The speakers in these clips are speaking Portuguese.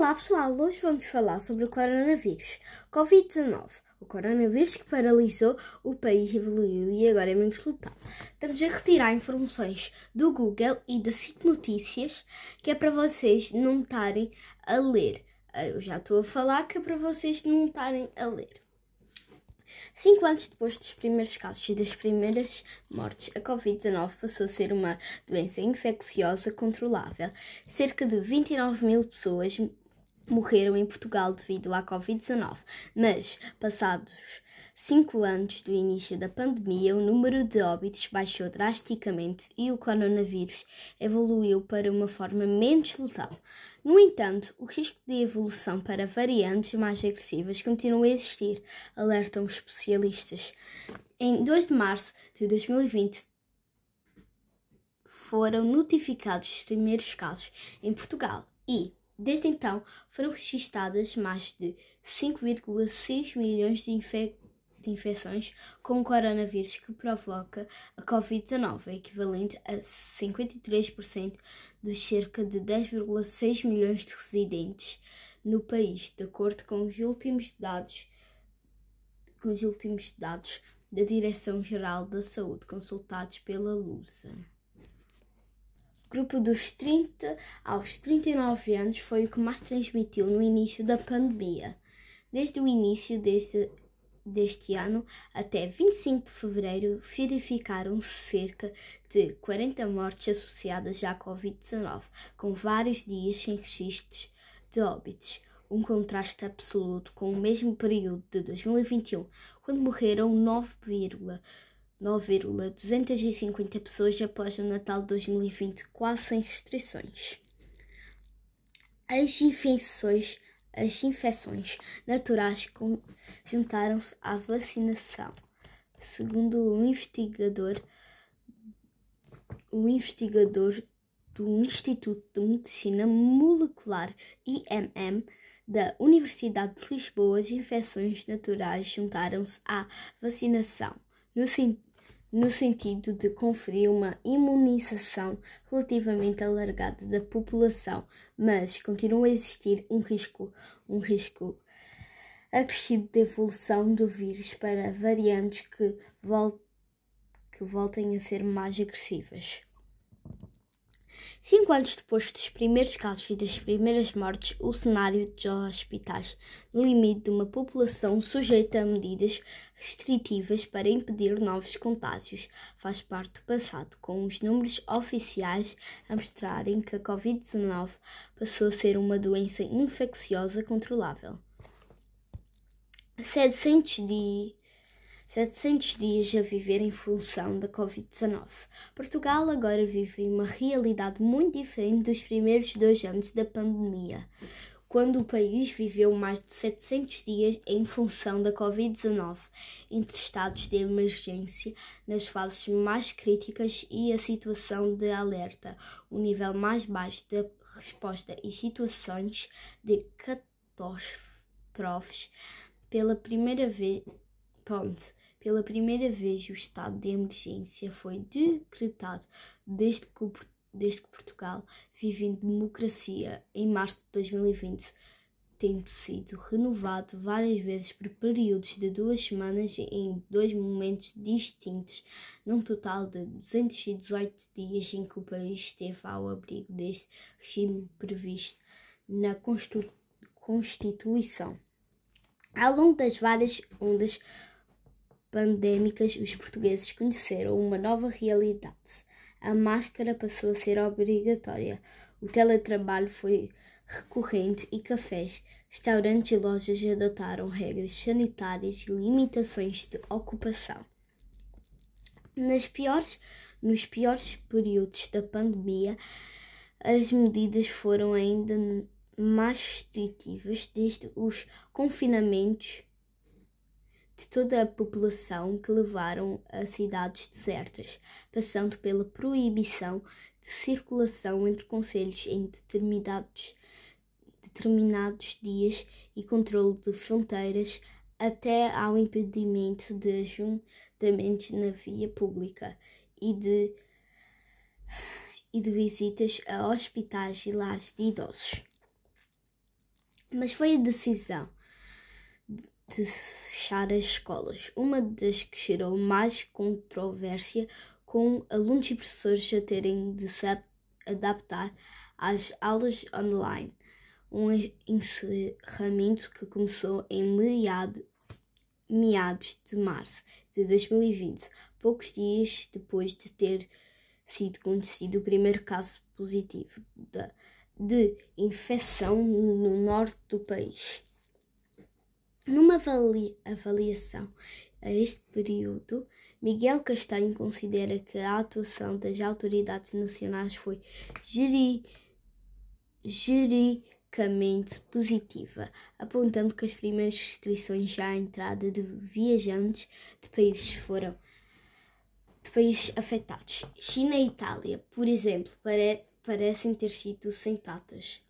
Olá pessoal, hoje vamos falar sobre o coronavírus, Covid-19. O coronavírus que paralisou o país evoluiu e agora é menos letal. Estamos a retirar informações do Google e da SIC Notícias, que é para vocês não estarem a ler. Eu já estou a falar que é para vocês não estarem a ler. 5 anos depois dos primeiros casos e das primeiras mortes, a Covid-19 passou a ser uma doença infecciosa controlável. Cerca de 29 mil pessoas morreram em Portugal devido à Covid-19, mas, passados 5 anos do início da pandemia, o número de óbitos baixou drasticamente e o coronavírus evoluiu para uma forma menos letal. No entanto, o risco de evolução para variantes mais agressivas continua a existir, alertam os especialistas. Em 2 de março de 2020, foram notificados os primeiros casos em Portugal e, desde então, foram registadas mais de 5,6 milhões de infecções com o coronavírus que provoca a Covid-19, equivalente a 53% dos cerca de 10,6 milhões de residentes no país, de acordo com os últimos dados da Direção-Geral da Saúde, consultados pela Lusa. O grupo dos 30 aos 39 anos foi o que mais transmitiu no início da pandemia. Desde o início deste ano até 25 de fevereiro, verificaram-se cerca de 40 mortes associadas à Covid-19, com vários dias sem registros de óbitos. Um contraste absoluto com o mesmo período de 2021, quando morreram 9,250 pessoas após o Natal de 2020, quase sem restrições. As infecções naturais juntaram-se à vacinação. Segundo o investigador do Instituto de Medicina Molecular, IMM, da Universidade de Lisboa, as infecções naturais juntaram-se à vacinação, no sentido de conferir uma imunização relativamente alargada da população, mas continua a existir um risco acrescido de evolução do vírus para variantes que voltem a ser mais agressivas. 5 anos depois dos primeiros casos e das primeiras mortes, o cenário dos hospitais no limite de uma população sujeita a medidas restritivas para impedir novos contágios faz parte do passado, com os números oficiais a mostrarem que a Covid-19 passou a ser uma doença infecciosa controlável. 700 dias a viver em função da Covid-19. Portugal agora vive uma realidade muito diferente dos primeiros 2 anos da pandemia, quando o país viveu mais de 700 dias em função da Covid-19, entre estados de emergência nas fases mais críticas e a situação de alerta, o nível mais baixo de resposta e situações de catástrofes. Pela primeira vez, o estado de emergência foi decretado desde que Portugal vive em democracia em março de 2020, tendo sido renovado várias vezes por períodos de 2 semanas em 2 momentos distintos, num total de 218 dias em que o país esteve ao abrigo deste regime previsto na Constituição. Ao longo das várias ondas pandémicas, os portugueses conheceram uma nova realidade. A máscara passou a ser obrigatória, o teletrabalho foi recorrente e cafés, restaurantes e lojas adotaram regras sanitárias e limitações de ocupação. Nos piores períodos da pandemia, as medidas foram ainda mais restritivas, desde os confinamentos de toda a população que levaram a cidades desertas, passando pela proibição de circulação entre concelhos em determinados dias e controle de fronteiras, até ao impedimento de ajuntamentos na via pública e de visitas a hospitais e lares de idosos. Mas foi a decisão de fechar as escolas, uma das que gerou mais controvérsia, com alunos e professores a terem de se adaptar às aulas online. Um encerramento que começou em meados de março de 2020, poucos dias depois de ter sido conhecido o primeiro caso positivo de infecção no norte do país. Numa avaliação a este período, Miguel Castanho considera que a atuação das autoridades nacionais foi gericamente positiva, apontando que as primeiras restrições à entrada de viajantes de países afetados. China e Itália, por exemplo, parecem ter sido sensatas.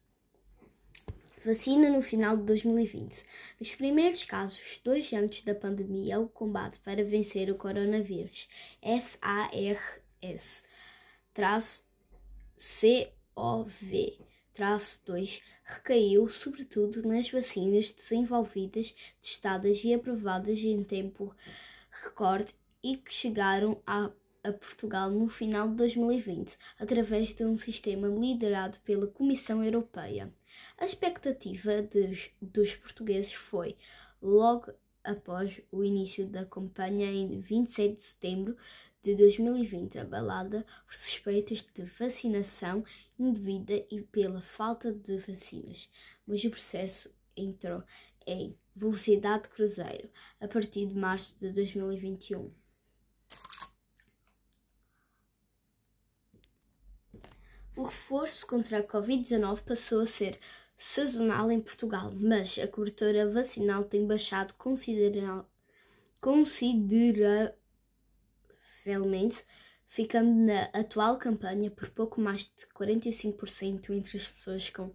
Vacina no final de 2020. Nos primeiros casos, 2 antes da pandemia, o combate para vencer o coronavírus, SARS-CoV-2, recaiu sobretudo nas vacinas desenvolvidas, testadas e aprovadas em tempo recorde e que chegaram a Portugal no final de 2020, através de um sistema liderado pela Comissão Europeia. A expectativa dos portugueses foi, logo após o início da campanha em 27 de setembro de 2020, abalada por suspeitas de vacinação indevida e pela falta de vacinas, mas o processo entrou em velocidade de cruzeiro a partir de março de 2021. O reforço contra a Covid-19 passou a ser sazonal em Portugal, mas a cobertura vacinal tem baixado consideravelmente, ficando na atual campanha por pouco mais de 45% entre as pessoas com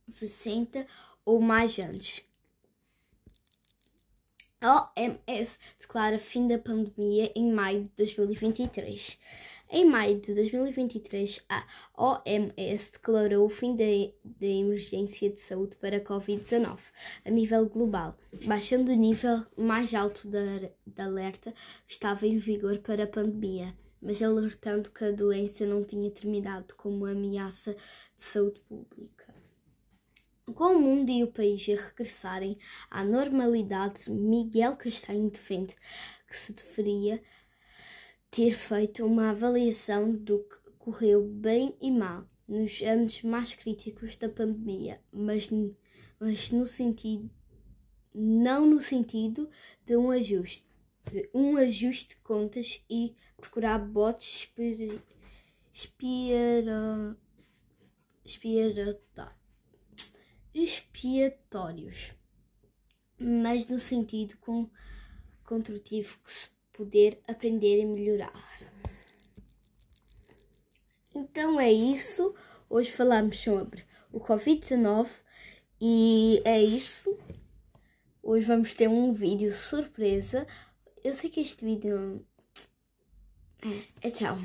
60 ou mais anos. A OMS declara fim da pandemia em maio de 2023. Em maio de 2023, a OMS declarou o fim da emergência de saúde para a Covid-19 a nível global, baixando o nível mais alto de alerta que estava em vigor para a pandemia, mas alertando que a doença não tinha terminado como ameaça de saúde pública. Com o mundo e o país a regressarem à normalidade, Miguel Castanho defende que se deveria ter feito uma avaliação do que correu bem e mal nos anos mais críticos da pandemia, mas não no sentido de um ajuste de contas e procurar botes expiatórios, mas no sentido construtivo que se poder aprender e melhorar. Então é isso. Hoje falamos sobre o Covid-19 e é isso. Hoje vamos ter um vídeo surpresa. Eu sei que este vídeo é tchau.